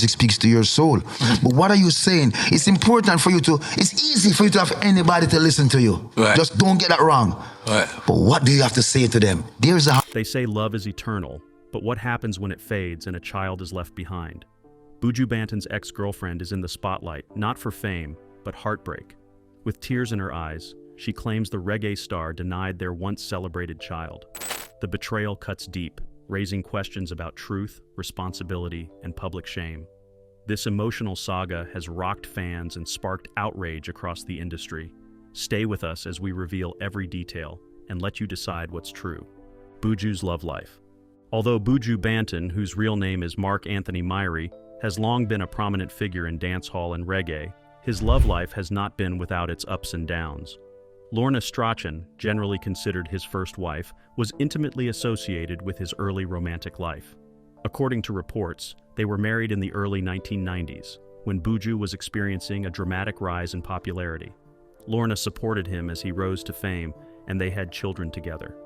Music speaks to your soul. But what are you saying? It's important for you to, it's easy for you to have anybody to listen to you. Right. Just don't get that wrong. Right. But what do you have to say to them? There's a... They say love is eternal, but what happens when it fades and a child is left behind? Buju Banton's ex-girlfriend is in the spotlight, not for fame, but heartbreak. With tears in her eyes, she claims the reggae star denied their once celebrated child. The betrayal cuts deep, raising questions about truth, responsibility, and public shame. This emotional saga has rocked fans and sparked outrage across the industry. Stay with us as we reveal every detail and let you decide what's true. Buju's love life. Although Buju Banton, whose real name is Mark Anthony Myrie, has long been a prominent figure in dancehall and reggae, his love life has not been without its ups and downs. Lorna Strachan, generally considered his first wife, was intimately associated with his early romantic life. According to reports, they were married in the early 1990s, when Buju was experiencing a dramatic rise in popularity. Lorna supported him as he rose to fame, and they had children together.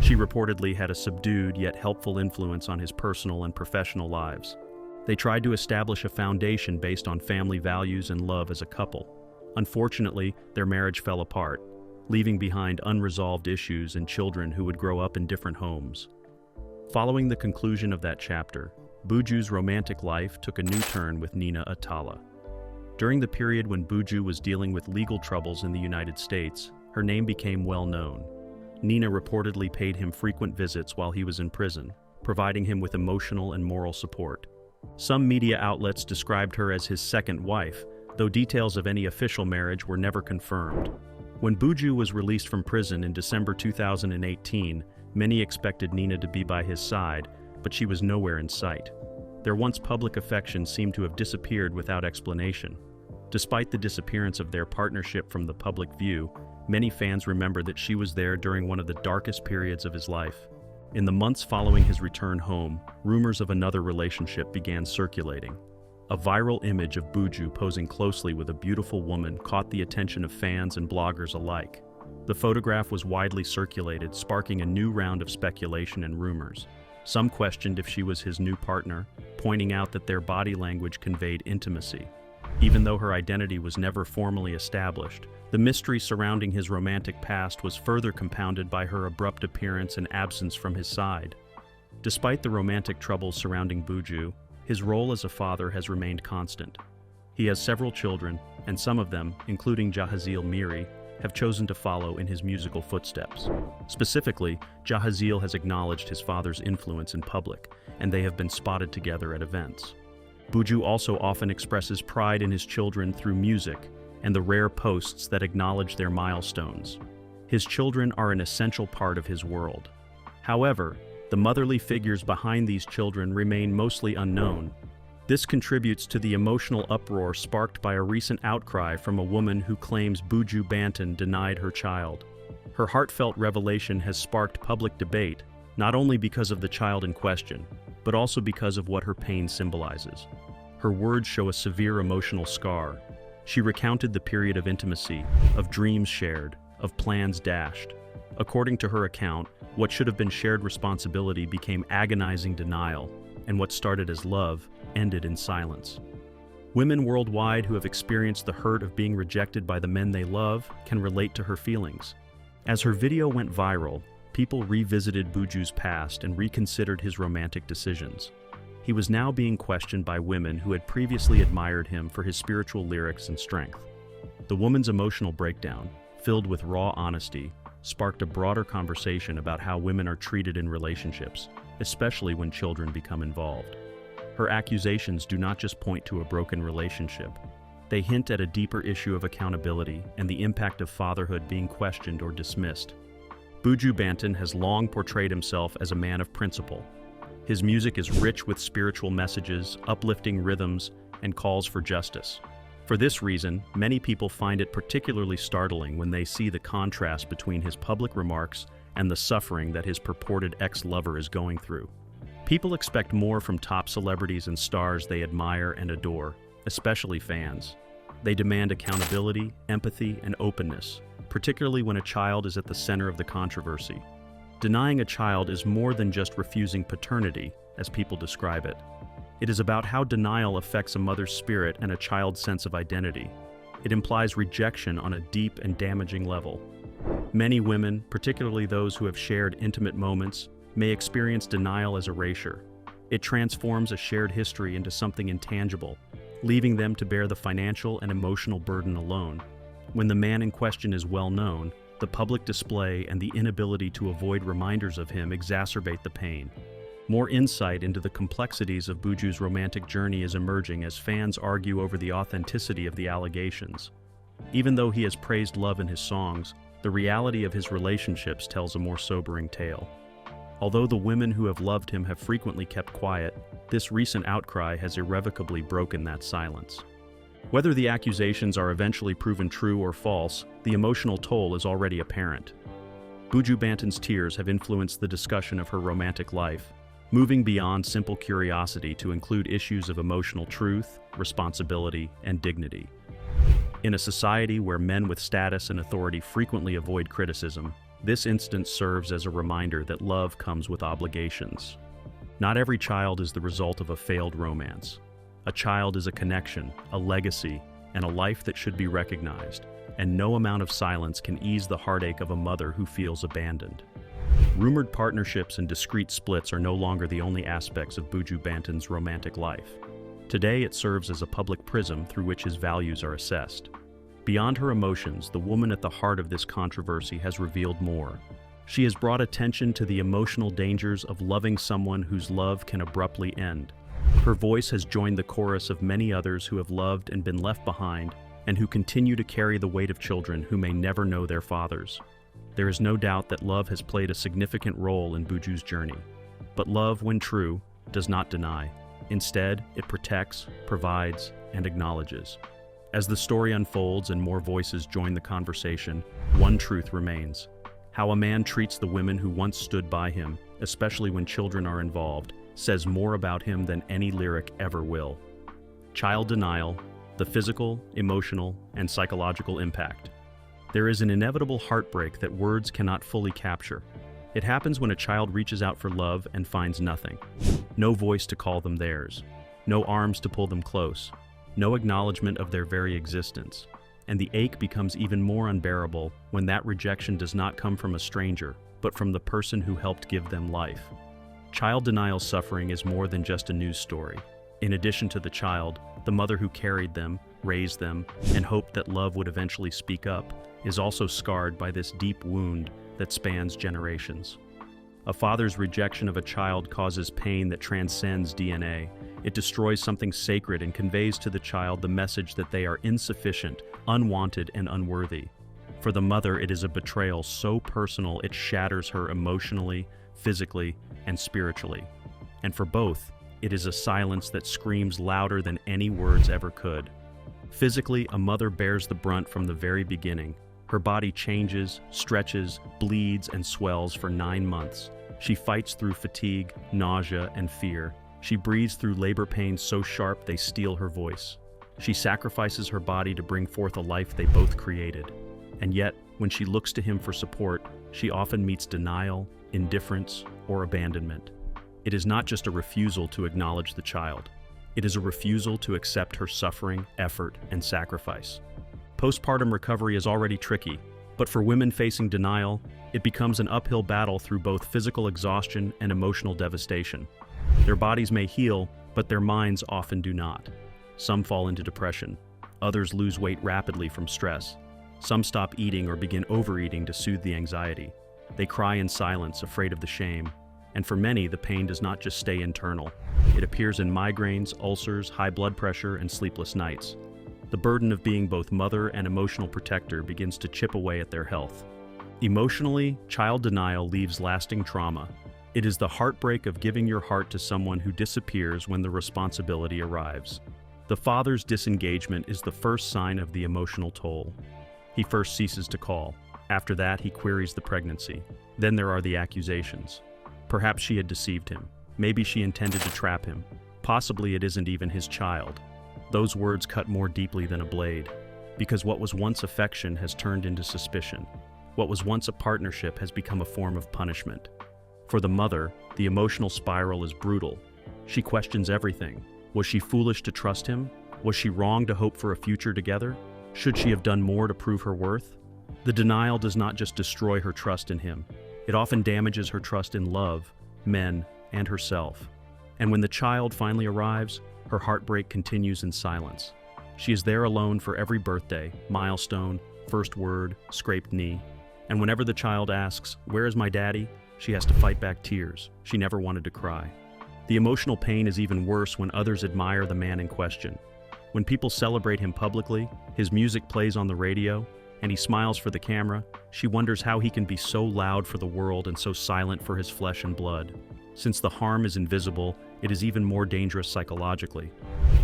She reportedly had a subdued yet helpful influence on his personal and professional lives. They tried to establish a foundation based on family values and love as a couple. Unfortunately, their marriage fell apart, leaving behind unresolved issues and children who would grow up in different homes. Following the conclusion of that chapter, Buju's romantic life took a new turn with Nina Atala. During the period when Buju was dealing with legal troubles in the United States, her name became well known. Nina reportedly paid him frequent visits while he was in prison, providing him with emotional and moral support. Some media outlets described her as his second wife, though details of any official marriage were never confirmed. When Buju was released from prison in December 2018, many expected Nina to be by his side, but she was nowhere in sight. Their once public affection seemed to have disappeared without explanation. Despite the disappearance of their partnership from the public view, many fans remember that she was there during one of the darkest periods of his life. In the months following his return home, rumors of another relationship began circulating. A viral image of Buju posing closely with a beautiful woman caught the attention of fans and bloggers alike. The photograph was widely circulated, sparking a new round of speculation and rumors. Some questioned if she was his new partner, pointing out that their body language conveyed intimacy. Even though her identity was never formally established, the mystery surrounding his romantic past was further compounded by her abrupt appearance and absence from his side. Despite the romantic troubles surrounding Buju, his role as a father has remained constant. He has several children, and some of them, including Jahazeil Myrie, have chosen to follow in his musical footsteps. Specifically, Jahazeil has acknowledged his father's influence in public, and they have been spotted together at events. Buju also often expresses pride in his children through music and the rare posts that acknowledge their milestones. His children are an essential part of his world. However, the motherly figures behind these children remain mostly unknown. This contributes to the emotional uproar sparked by a recent outcry from a woman who claims Buju Banton denied her child. Her heartfelt revelation has sparked public debate, not only because of the child in question, but also because of what her pain symbolizes. Her words show a severe emotional scar. She recounted the period of intimacy, of dreams shared, of plans dashed. According to her account, what should have been shared responsibility became agonizing denial, and what started as love ended in silence. Women worldwide who have experienced the hurt of being rejected by the men they love can relate to her feelings. As her video went viral, people revisited Buju's past and reconsidered his romantic decisions. He was now being questioned by women who had previously admired him for his spiritual lyrics and strength. The woman's emotional breakdown, filled with raw honesty, sparked a broader conversation about how women are treated in relationships, especially when children become involved. Her accusations do not just point to a broken relationship. They hint at a deeper issue of accountability and the impact of fatherhood being questioned or dismissed. Buju Banton has long portrayed himself as a man of principle. His music is rich with spiritual messages, uplifting rhythms, and calls for justice. For this reason, many people find it particularly startling when they see the contrast between his public remarks and the suffering that his purported ex-lover is going through. People expect more from top celebrities and stars they admire and adore, especially fans. They demand accountability, empathy, and openness, particularly when a child is at the center of the controversy. Denying a child is more than just refusing paternity, as people describe it. It is about how denial affects a mother's spirit and a child's sense of identity. It implies rejection on a deep and damaging level. Many women, particularly those who have shared intimate moments, may experience denial as erasure. It transforms a shared history into something intangible, leaving them to bear the financial and emotional burden alone. When the man in question is well known, the public display and the inability to avoid reminders of him exacerbate the pain. More insight into the complexities of Buju's romantic journey is emerging as fans argue over the authenticity of the allegations. Even though he has praised love in his songs, the reality of his relationships tells a more sobering tale. Although the women who have loved him have frequently kept quiet, this recent outcry has irrevocably broken that silence. Whether the accusations are eventually proven true or false, the emotional toll is already apparent. Buju Banton's tears have influenced the discussion of her romantic life, moving beyond simple curiosity to include issues of emotional truth, responsibility, and dignity. In a society where men with status and authority frequently avoid criticism, this instance serves as a reminder that love comes with obligations. Not every child is the result of a failed romance. A child is a connection, a legacy, and a life that should be recognized, and no amount of silence can ease the heartache of a mother who feels abandoned. Rumored partnerships and discreet splits are no longer the only aspects of Buju Banton's romantic life. Today it serves as a public prism through which his values are assessed. Beyond her emotions, the woman at the heart of this controversy has revealed more. She has brought attention to the emotional dangers of loving someone whose love can abruptly end. Her voice has joined the chorus of many others who have loved and been left behind, and who continue to carry the weight of children who may never know their fathers. There is no doubt that love has played a significant role in Buju's journey. But love, when true, does not deny. Instead, it protects, provides, and acknowledges. As the story unfolds and more voices join the conversation, one truth remains. How a man treats the women who once stood by him, especially when children are involved, says more about him than any lyric ever will. Child denial, the physical, emotional, and psychological impact. There is an inevitable heartbreak that words cannot fully capture. It happens when a child reaches out for love and finds nothing. No voice to call them theirs. No arms to pull them close. No acknowledgement of their very existence. And the ache becomes even more unbearable when that rejection does not come from a stranger, but from the person who helped give them life. Child denial suffering is more than just a news story. In addition to the child, the mother who carried them, raised them, and hoped that love would eventually speak up, is also scarred by this deep wound that spans generations. A father's rejection of a child causes pain that transcends DNA. It destroys something sacred and conveys to the child the message that they are insufficient, unwanted, and unworthy. For the mother, it is a betrayal so personal it shatters her emotionally, physically, and spiritually. And for both, it is a silence that screams louder than any words ever could. Physically, a mother bears the brunt from the very beginning. Her body changes, stretches, bleeds, and swells for 9 months. She fights through fatigue, nausea, and fear. She breathes through labor pains so sharp they steal her voice. She sacrifices her body to bring forth a life they both created. And yet, when she looks to him for support, she often meets denial, indifference, or abandonment. It is not just a refusal to acknowledge the child. It is a refusal to accept her suffering, effort, and sacrifice. Postpartum recovery is already tricky, but for women facing denial, it becomes an uphill battle through both physical exhaustion and emotional devastation. Their bodies may heal, but their minds often do not. Some fall into depression. Others lose weight rapidly from stress. Some stop eating or begin overeating to soothe the anxiety. They cry in silence, afraid of the shame. And for many, the pain does not just stay internal. It appears in migraines, ulcers, high blood pressure, and sleepless nights. The burden of being both mother and emotional protector begins to chip away at their health. Emotionally, child denial leaves lasting trauma. It is the heartbreak of giving your heart to someone who disappears when the responsibility arrives. The father's disengagement is the first sign of the emotional toll. He first ceases to call. After that, he queries the pregnancy. Then there are the accusations. Perhaps she had deceived him. Maybe she intended to trap him. Possibly it isn't even his child. Those words cut more deeply than a blade, because what was once affection has turned into suspicion. What was once a partnership has become a form of punishment. For the mother, the emotional spiral is brutal. She questions everything. Was she foolish to trust him? Was she wrong to hope for a future together? Should she have done more to prove her worth? The denial does not just destroy her trust in him. It often damages her trust in love, men, and herself. And when the child finally arrives, her heartbreak continues in silence. She is there alone for every birthday, milestone, first word, scraped knee. And whenever the child asks, "Where is my daddy?" she has to fight back tears. She never wanted to cry. The emotional pain is even worse when others admire the man in question. When people celebrate him publicly, his music plays on the radio, and he smiles for the camera, she wonders how he can be so loud for the world and so silent for his flesh and blood. Since the harm is invisible, it is even more dangerous psychologically.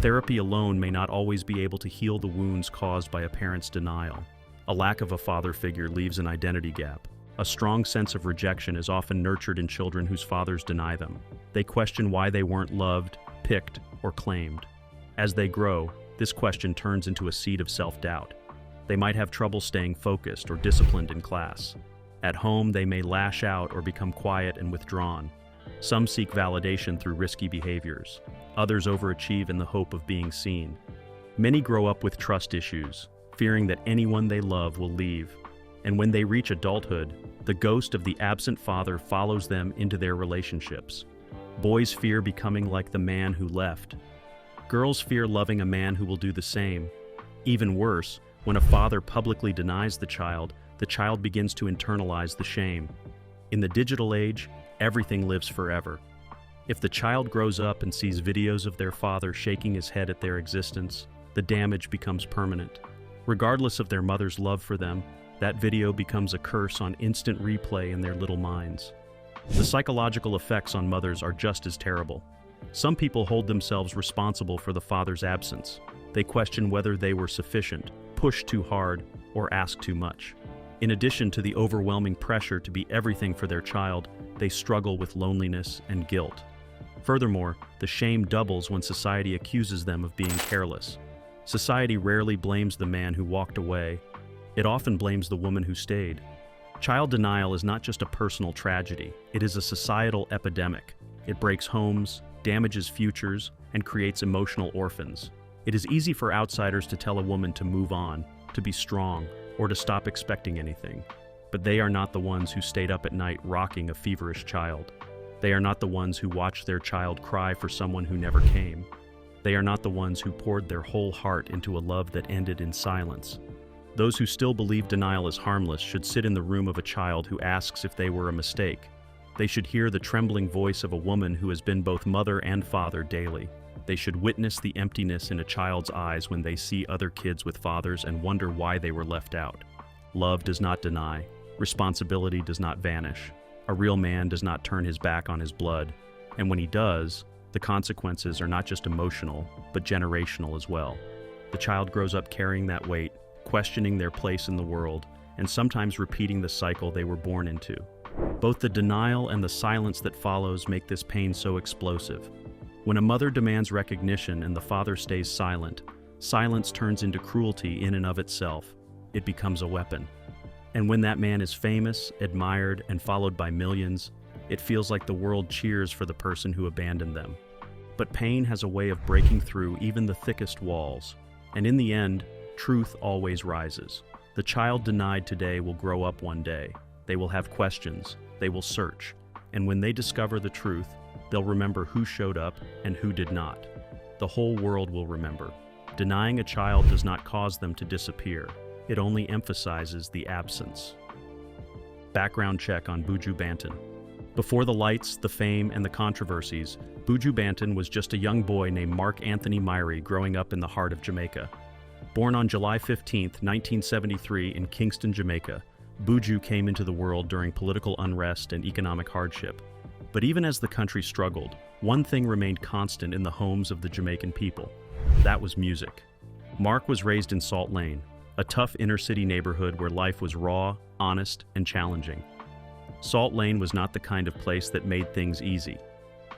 Therapy alone may not always be able to heal the wounds caused by a parent's denial. A lack of a father figure leaves an identity gap. A strong sense of rejection is often nurtured in children whose fathers deny them. They question why they weren't loved, picked, or claimed. As they grow, this question turns into a seed of self-doubt. They might have trouble staying focused or disciplined in class. At home, they may lash out or become quiet and withdrawn. Some seek validation through risky behaviors. Others overachieve in the hope of being seen. Many grow up with trust issues, fearing that anyone they love will leave. And when they reach adulthood, the ghost of the absent father follows them into their relationships. Boys fear becoming like the man who left. Girls fear loving a man who will do the same. Even worse, when a father publicly denies the child begins to internalize the shame. In the digital age, everything lives forever. If the child grows up and sees videos of their father shaking his head at their existence, the damage becomes permanent. Regardless of their mother's love for them, that video becomes a curse on instant replay in their little minds. The psychological effects on mothers are just as terrible. Some people hold themselves responsible for the father's absence. They question whether they were sufficient, pushed too hard, or asked too much. In addition to the overwhelming pressure to be everything for their child, they struggle with loneliness and guilt. Furthermore, the shame doubles when society accuses them of being careless. Society rarely blames the man who walked away. It often blames the woman who stayed. Child denial is not just a personal tragedy, it is a societal epidemic. It breaks homes, damages futures, and creates emotional orphans. It is easy for outsiders to tell a woman to move on, to be strong, or to stop expecting anything. But they are not the ones who stayed up at night rocking a feverish child. They are not the ones who watched their child cry for someone who never came. They are not the ones who poured their whole heart into a love that ended in silence. Those who still believe denial is harmless should sit in the room of a child who asks if they were a mistake. They should hear the trembling voice of a woman who has been both mother and father daily. They should witness the emptiness in a child's eyes when they see other kids with fathers and wonder why they were left out. Love does not deny. Responsibility does not vanish. A real man does not turn his back on his blood. And when he does, the consequences are not just emotional, but generational as well. The child grows up carrying that weight, questioning their place in the world, and sometimes repeating the cycle they were born into. Both the denial and the silence that follows make this pain so explosive. When a mother demands recognition and the father stays silent, silence turns into cruelty in and of itself. It becomes a weapon. And when that man is famous, admired, and followed by millions, it feels like the world cheers for the person who abandoned them. But pain has a way of breaking through even the thickest walls. And in the end, truth always rises. The child denied today will grow up one day. They will have questions. They will search. And when they discover the truth, they'll remember who showed up and who did not. The whole world will remember. Denying a child does not cause them to disappear. It only emphasizes the absence. Background check on Buju Banton. Before the lights, the fame, and the controversies, Buju Banton was just a young boy named Mark Anthony Myrie growing up in the heart of Jamaica. Born on July 15, 1973 in Kingston, Jamaica, Buju came into the world during political unrest and economic hardship. But even as the country struggled, one thing remained constant in the homes of the Jamaican people. That was music. Mark was raised in Salt Lane, a tough inner-city neighborhood where life was raw, honest, and challenging. Salt Lane was not the kind of place that made things easy.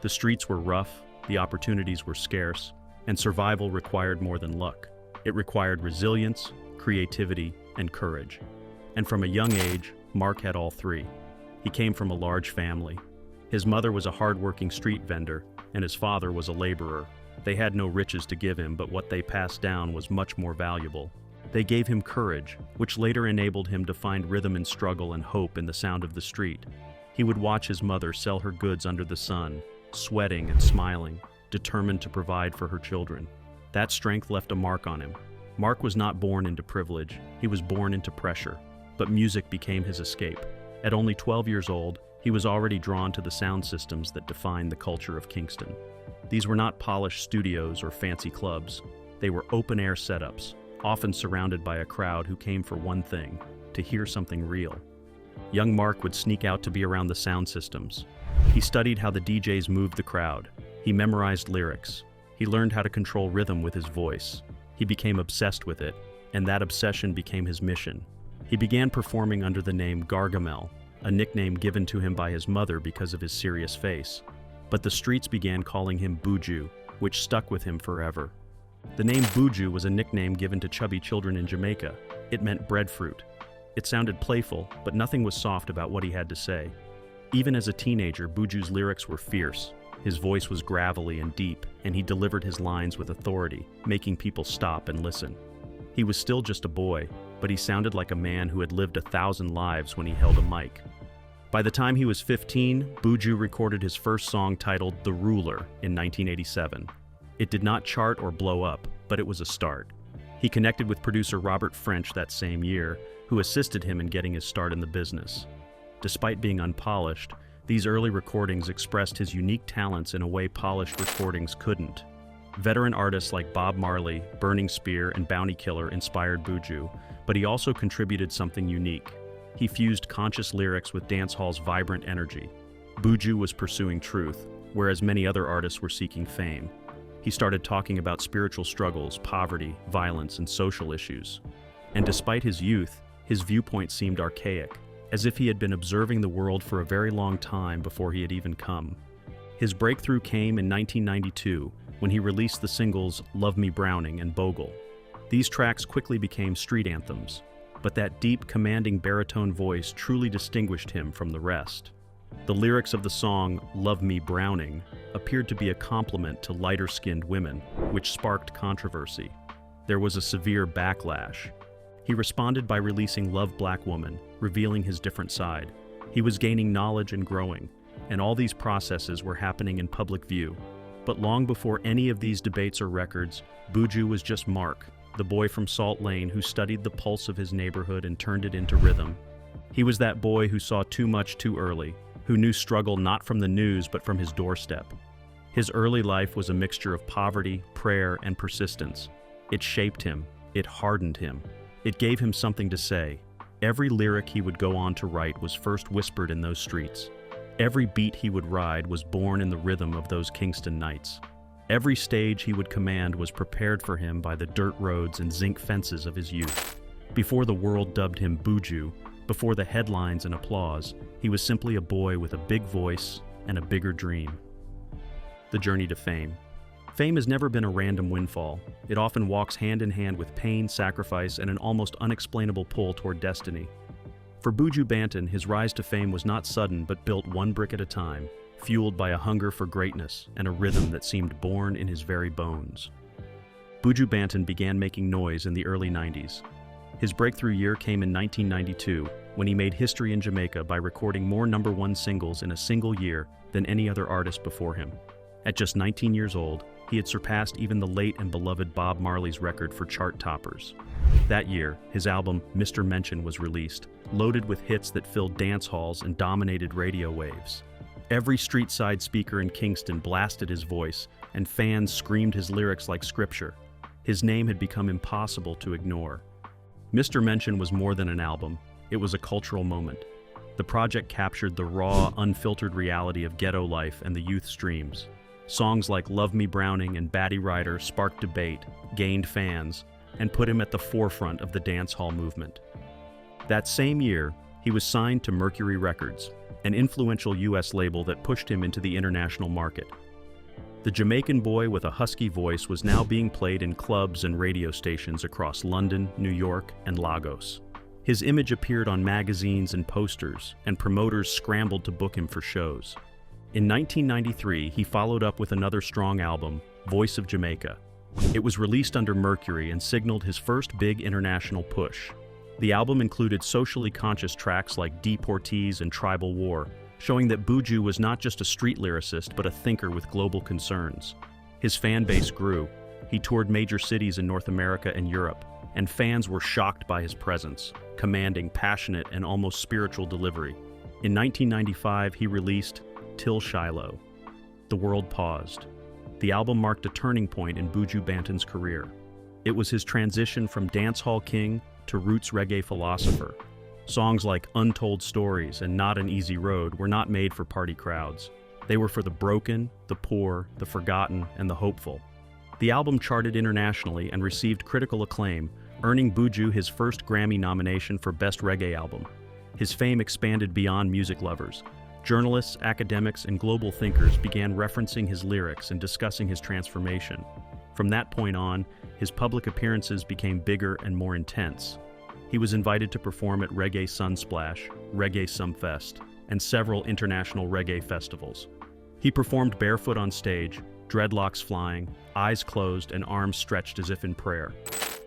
The streets were rough, the opportunities were scarce, and survival required more than luck. It required resilience, creativity, and courage. And from a young age, Mark had all three. He came from a large family. His mother was a hard-working street vendor, and his father was a laborer. They had no riches to give him, but what they passed down was much more valuable. They gave him courage, which later enabled him to find rhythm and struggle and hope in the sound of the street. He would watch his mother sell her goods under the sun, sweating and smiling, determined to provide for her children. That strength left a mark on him. Mark was not born into privilege, he was born into pressure, but music became his escape. At only 12 years old, he was already drawn to the sound systems that defined the culture of Kingston. These were not polished studios or fancy clubs. They were open-air setups, often surrounded by a crowd who came for one thing, to hear something real. Young Mark would sneak out to be around the sound systems. He studied how the DJs moved the crowd. He memorized lyrics. He learned how to control rhythm with his voice. He became obsessed with it, and that obsession became his mission. He began performing under the name Gargamel, a nickname given to him by his mother because of his serious face. But the streets began calling him Buju, which stuck with him forever. The name Buju was a nickname given to chubby children in Jamaica. It meant breadfruit. It sounded playful, but nothing was soft about what he had to say. Even as a teenager, Buju's lyrics were fierce. His voice was gravelly and deep, and he delivered his lines with authority, making people stop and listen. He was still just a boy, but he sounded like a man who had lived 1,000 lives when he held a mic. By the time he was 15, Buju recorded his first song titled The Ruler in 1987. It did not chart or blow up, but it was a start. He connected with producer Robert French that same year, who assisted him in getting his start in the business. Despite being unpolished, these early recordings expressed his unique talents in a way polished recordings couldn't. Veteran artists like Bob Marley, Burning Spear, and Bounty Killer inspired Buju, but he also contributed something unique. He fused conscious lyrics with dancehall's vibrant energy. Buju was pursuing truth, whereas many other artists were seeking fame. He started talking about spiritual struggles, poverty, violence, and social issues. And despite his youth, his viewpoint seemed archaic, as if he had been observing the world for a very long time before he had even come. His breakthrough came in 1992 when he released the singles Love Me Browning and Bogle. These tracks quickly became street anthems, but that deep, commanding baritone voice truly distinguished him from the rest. The lyrics of the song Love Me Browning appeared to be a compliment to lighter-skinned women, which sparked controversy. There was a severe backlash. He responded by releasing Love Black Woman, revealing his different side. He was gaining knowledge and growing, and all these processes were happening in public view. But long before any of these debates or records, Buju was just Mark, the boy from Salt Lane who studied the pulse of his neighborhood and turned it into rhythm. He was that boy who saw too much too early, who knew struggle not from the news but from his doorstep. His early life was a mixture of poverty, prayer, and persistence. It shaped him. It hardened him. It gave him something to say. Every lyric he would go on to write was first whispered in those streets. Every beat he would ride was born in the rhythm of those Kingston nights. Every stage he would command was prepared for him by the dirt roads and zinc fences of his youth. Before the world dubbed him Buju, before the headlines and applause, he was simply a boy with a big voice and a bigger dream. The journey to fame. Fame has never been a random windfall. It often walks hand in hand with pain, sacrifice, and an almost unexplainable pull toward destiny. For Buju Banton, his rise to fame was not sudden but built one brick at a time, fueled by a hunger for greatness and a rhythm that seemed born in his very bones. Buju Banton began making noise in the early 90s. His breakthrough year came in 1992, when he made history in Jamaica by recording more #1 singles in a single year than any other artist before him. At just 19 years old, he had surpassed even the late and beloved Bob Marley's record for chart toppers. That year, his album Mr. Mention was released, loaded with hits that filled dance halls and dominated radio waves. Every street-side speaker in Kingston blasted his voice, and fans screamed his lyrics like scripture. His name had become impossible to ignore. Mr. Mention was more than an album. It was a cultural moment. The project captured the raw, unfiltered reality of ghetto life and the youth's dreams. Songs like Love Me Browning and Batty Rider sparked debate, gained fans, and put him at the forefront of the dancehall movement. That same year, he was signed to Mercury Records, an influential U.S. label that pushed him into the international market. The Jamaican boy with a husky voice was now being played in clubs and radio stations across London, New York, and Lagos. His image appeared on magazines and posters, and promoters scrambled to book him for shows. In 1993, he followed up with another strong album, Voice of Jamaica. It was released under Mercury and signaled his first big international push. The album included socially conscious tracks like Deportees and Tribal War, showing that Buju was not just a street lyricist but a thinker with global concerns. His fan base grew. He toured major cities in North America and Europe, and fans were shocked by his presence, commanding passionate and almost spiritual delivery. In 1995, he released Till Shiloh. The world paused. The album marked a turning point in Buju Banton's career. It was his transition from dancehall king to roots reggae philosopher. Songs like Untold Stories and Not an Easy Road were not made for party crowds. They were for the broken, the poor, the forgotten, and the hopeful. The album charted internationally and received critical acclaim, earning Buju his first Grammy nomination for Best Reggae Album. His fame expanded beyond music lovers. Journalists, academics, and global thinkers began referencing his lyrics and discussing his transformation. From that point on, his public appearances became bigger and more intense. He was invited to perform at Reggae Sunsplash, Reggae Sumfest, and several international reggae festivals. He performed barefoot on stage, dreadlocks flying, eyes closed, and arms stretched as if in prayer.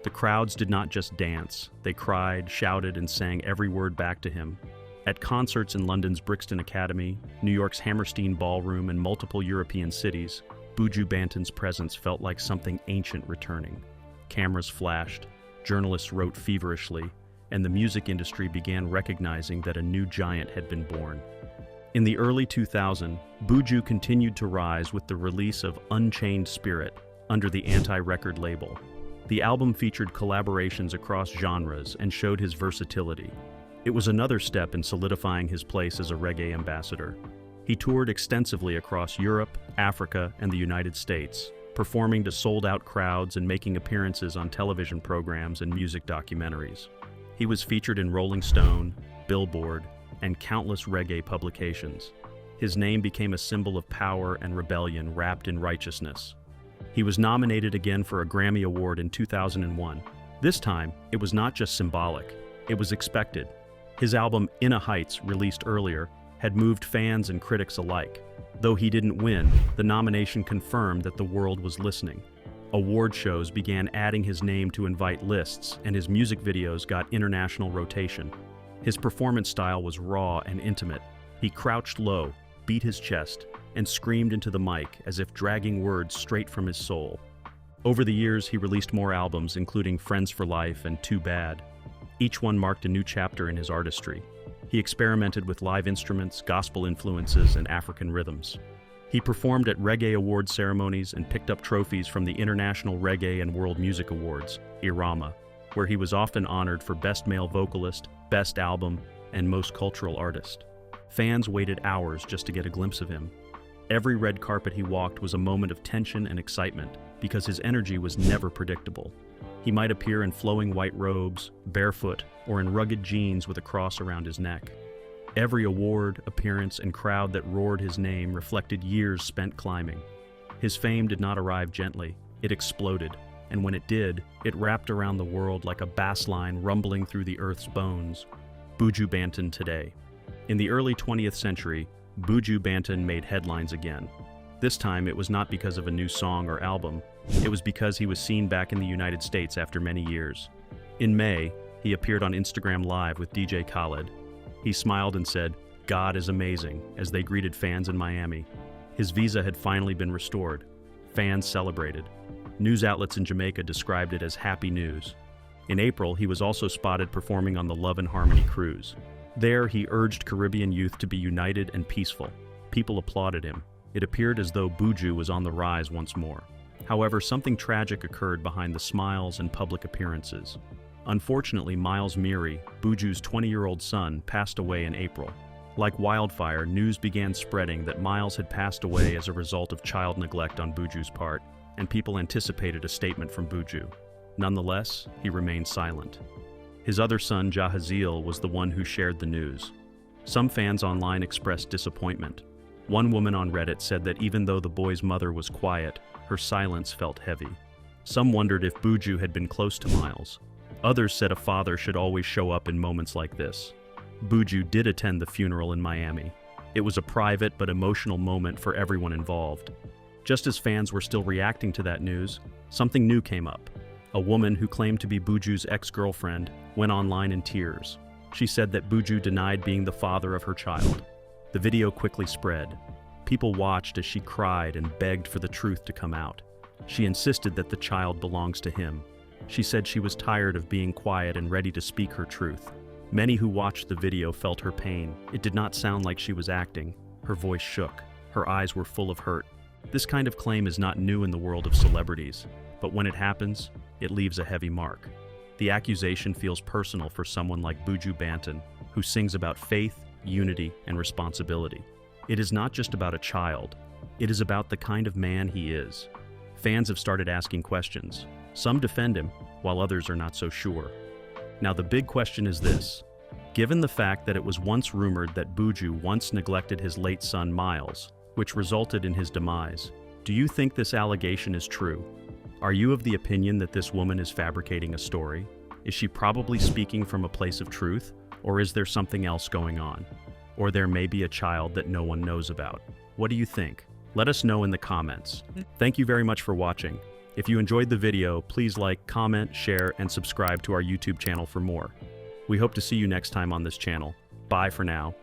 The crowds did not just dance, they cried, shouted, and sang every word back to him. At concerts in London's Brixton Academy, New York's Hammerstein Ballroom, and multiple European cities, Buju Banton's presence felt like something ancient returning. Cameras flashed, journalists wrote feverishly, and the music industry began recognizing that a new giant had been born. In the early 2000s, Buju continued to rise with the release of Unchained Spirit under the Anti-Record label. The album featured collaborations across genres and showed his versatility. It was another step in solidifying his place as a reggae ambassador. He toured extensively across Europe, Africa, and the United States, performing to sold-out crowds and making appearances on television programs and music documentaries. He was featured in Rolling Stone, Billboard, and countless reggae publications. His name became a symbol of power and rebellion wrapped in righteousness. He was nominated again for a Grammy Award in 2001. This time, it was not just symbolic, it was expected. His album Inna Heights, released earlier, had moved fans and critics alike. Though he didn't win, the nomination confirmed that the world was listening. Award shows began adding his name to invite lists, and his music videos got international rotation. His performance style was raw and intimate. He crouched low, beat his chest, and screamed into the mic as if dragging words straight from his soul. Over the years, he released more albums, including Friends for Life and Too Bad. Each one marked a new chapter in his artistry. He experimented with live instruments, gospel influences, and African rhythms. He performed at reggae award ceremonies and picked up trophies from the International Reggae and World Music Awards, IRAMA, where he was often honored for Best Male Vocalist, Best Album, and Most Cultural Artist. Fans waited hours just to get a glimpse of him. Every red carpet he walked was a moment of tension and excitement because his energy was never predictable. He might appear in flowing white robes, barefoot, or in rugged jeans with a cross around his neck. Every award, appearance, and crowd that roared his name reflected years spent climbing. His fame did not arrive gently, it exploded, and when it did, it wrapped around the world like a bass line rumbling through the earth's bones. Buju Banton today. In the early 20th century, Buju Banton made headlines again. This time, it was not because of a new song or album. It was because he was seen back in the United States after many years. In May, he appeared on Instagram Live with DJ Khaled. He smiled and said, "God is amazing," as they greeted fans in Miami. His visa had finally been restored. Fans celebrated. News outlets in Jamaica described it as happy news. In April, he was also spotted performing on the Love and Harmony cruise. There, he urged Caribbean youth to be united and peaceful. People applauded him. It appeared as though Buju was on the rise once more. However, something tragic occurred behind the smiles and public appearances. Unfortunately, Miles Myrie, Buju's 20-year-old son, passed away in April. Like wildfire, news began spreading that Miles had passed away as a result of child neglect on Buju's part, and people anticipated a statement from Buju. Nonetheless, he remained silent. His other son, Jahazeil, was the one who shared the news. Some fans online expressed disappointment. One woman on Reddit said that even though the boy's mother was quiet, her silence felt heavy. Some wondered if Buju had been close to Miles. Others said a father should always show up in moments like this. Buju did attend the funeral in Miami. It was a private but emotional moment for everyone involved. Just as fans were still reacting to that news, something new came up. A woman who claimed to be Buju's ex-girlfriend went online in tears. She said that Buju denied being the father of her child. The video quickly spread. People watched as she cried and begged for the truth to come out. She insisted that the child belongs to him. She said she was tired of being quiet and ready to speak her truth. Many who watched the video felt her pain. It did not sound like she was acting. Her voice shook. Her eyes were full of hurt. This kind of claim is not new in the world of celebrities, but when it happens, it leaves a heavy mark. The accusation feels personal for someone like Buju Banton, who sings about faith, unity, and responsibility. It is not just about a child. It is about the kind of man he is. Fans have started asking questions. Some defend him, while others are not so sure. Now the big question is this. Given the fact that it was once rumored that Buju once neglected his late son Miles, which resulted in his demise, do you think this allegation is true? Are you of the opinion that this woman is fabricating a story? Is she probably speaking from a place of truth, or is there something else going on? Or there may be a child that no one knows about. What do you think? Let us know in the comments. Thank you very much for watching. If you enjoyed the video, please like, comment, share, and subscribe to our YouTube channel for more. We hope to see you next time on this channel. Bye for now.